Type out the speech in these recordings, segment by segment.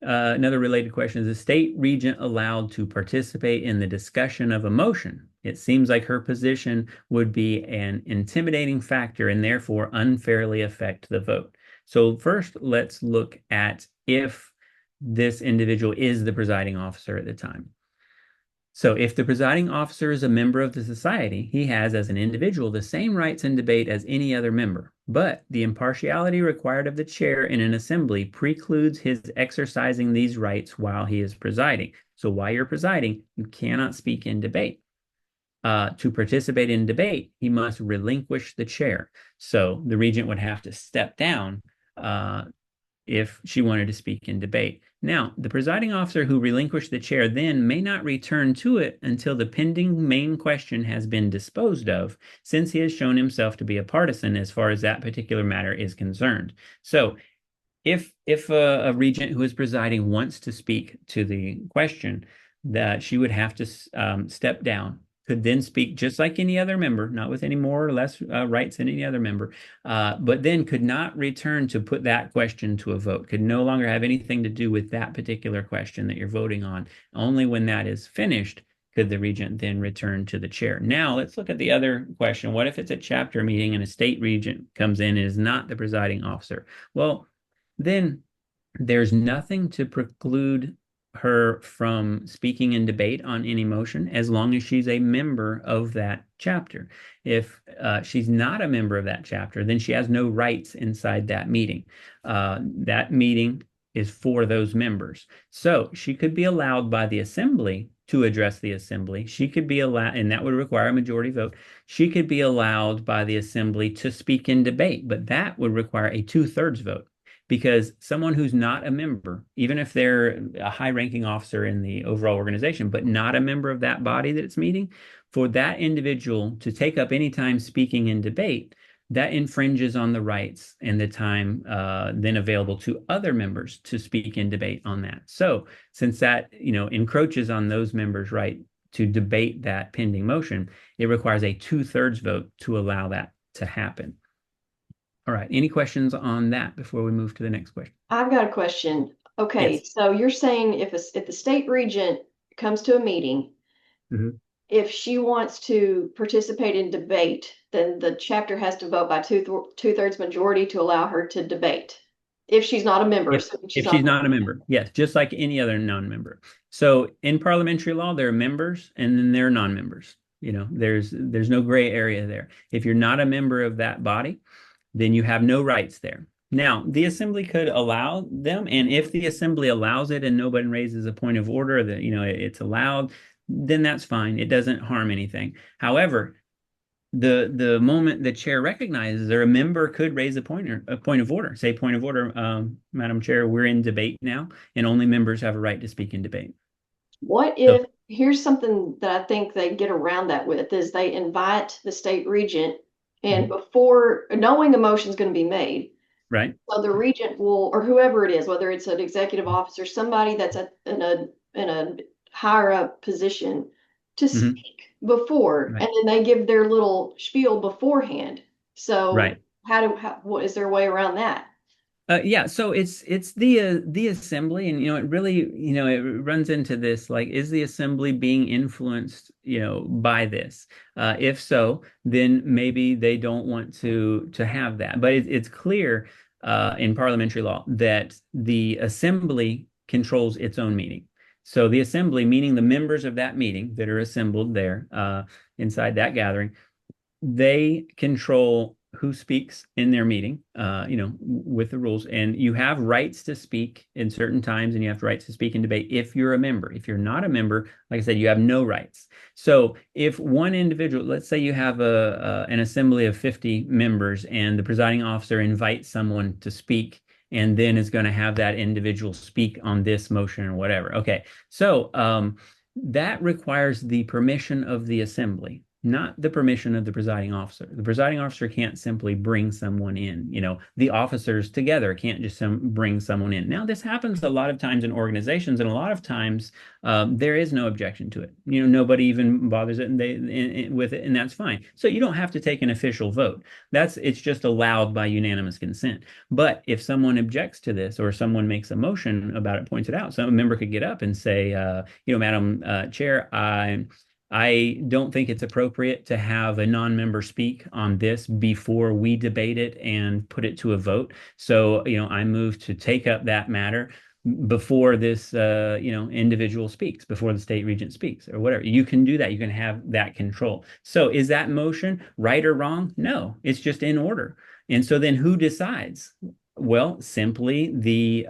Another related question: is the state regent allowed to participate in the discussion of a motion? It seems like her position would be an intimidating factor and therefore unfairly affect the vote. So first, let's look at if this individual is the presiding officer at the time. So if the presiding officer is a member of the society, he has, as an individual, the same rights in debate as any other member. But the impartiality required of the chair in an assembly precludes his exercising these rights while he is presiding. So while you're presiding, you cannot speak in debate. To participate in debate, he must relinquish the chair. So the regent would have to step down uh, if she wanted to speak in debate. Now, the presiding officer who relinquished the chair then may not return to it until the pending main question has been disposed of, since he has shown himself to be a partisan as far as that particular matter is concerned. So, if a regent who is presiding wants to speak to the question, that she would have to step down, could then speak just like any other member, not with any more or less rights than any other member, but then could not return to put that question to a vote, could no longer have anything to do with that particular question that you're voting on. Only when that is finished could the regent then return to the chair. Now, let's look at the other question. What if it's a chapter meeting and a state regent comes in and is not the presiding officer? Well, then there's nothing to preclude her from speaking in debate on any motion as long as she's a member of that chapter. If she's not a member of that chapter, then she has no rights inside that meeting. That meeting is for those members. So she could be allowed by the assembly to address the assembly. She could be allowed, and that would require a majority vote. She could be allowed by the assembly to speak in debate, but that would require a two-thirds vote because someone who's not a member, even if they're a high-ranking officer in the overall organization, but not a member of that body that it's meeting, for that individual to take up any time speaking in debate, that infringes on the rights and the time then available to other members to speak in debate on that. So since that, encroaches on those members' right to debate that pending motion, it requires a two-thirds vote to allow that to happen. All right. Any questions on that before we move to the next question? I've got a question. Okay, Yes. so you're saying if the state regent comes to a meeting, Mhm. if she wants to participate in debate, then the chapter has to vote by two-thirds majority to allow her to debate. If she's not a member, If so she's if not she's a member. not a member, yes, just like any other non-member. So in parliamentary law, there are members and then there are non-members. There's no gray area there. If you're not a member of that body, then you have no rights there. Now, the assembly could allow them, and if the assembly allows it and nobody raises a point of order that, it's allowed, then that's fine. It doesn't harm anything. However, the moment the chair recognizes or a member could raise a point of order, say point of order, Madam Chair, we're in debate now, and only members have a right to speak in debate. What So, if, here's something that I think they get around that with, is they invite the state regent and mhm, before knowing a motion's going to be made, right. so the regent will, or whoever it is, whether it's an executive officer, somebody that's in a higher up position, to Mhm, speak before, and right. then they give their little spiel beforehand. So Right. what is there a way around that? Yeah, so it's the assembly, and it really, it runs into this, like, is the assembly being influenced, by this? If so, then maybe they don't want to have that. But it's clear in parliamentary law that the assembly controls its own meeting. So the assembly, meaning the members of that meeting that are assembled there inside that gathering, they control who speaks in their meeting, with the rules. And you have rights to speak in certain times, and you have rights to speak in debate if you're a member. If you're not a member, like I said, you have no rights. So if one individual, let's say you have an assembly of 50 members, and the presiding officer invites someone to speak, and then is going to have that individual speak on this motion or whatever. Okay, so that requires the permission of the assembly. Not the permission of the presiding officer. The presiding officer can't simply bring someone in. The officers together can't just bring someone in. Now, this happens a lot of times in organizations, and a lot of times there is no objection to it. Nobody even bothers it, and with it, and that's fine. So you don't have to take an official vote. It's just allowed by unanimous consent. But if someone objects to this, or someone makes a motion about it, points it out, some member could get up and say, Madam Chair, I don't think it's appropriate to have a non-member speak on this before we debate it and put it to a vote. So, I move to take up that matter before this, individual speaks, before the state regent speaks, or whatever. You can do that. You can have that control. So, is that motion right or wrong? No, it's just in order. And so then who decides? Well, simply the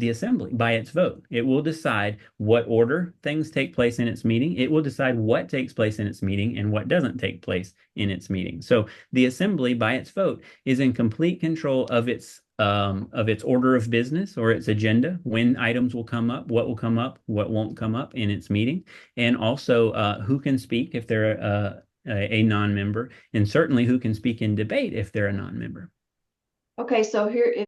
assembly by its vote. It will decide what order things take place in its meeting. It will decide what takes place in its meeting and what doesn't take place in its meeting. So the assembly by its vote is in complete control of its order of business or its agenda, when items will come up, what will come up, what won't come up in its meeting, and also who can speak if they're a non-member, and certainly who can speak in debate if they're a non-member. Okay, so here,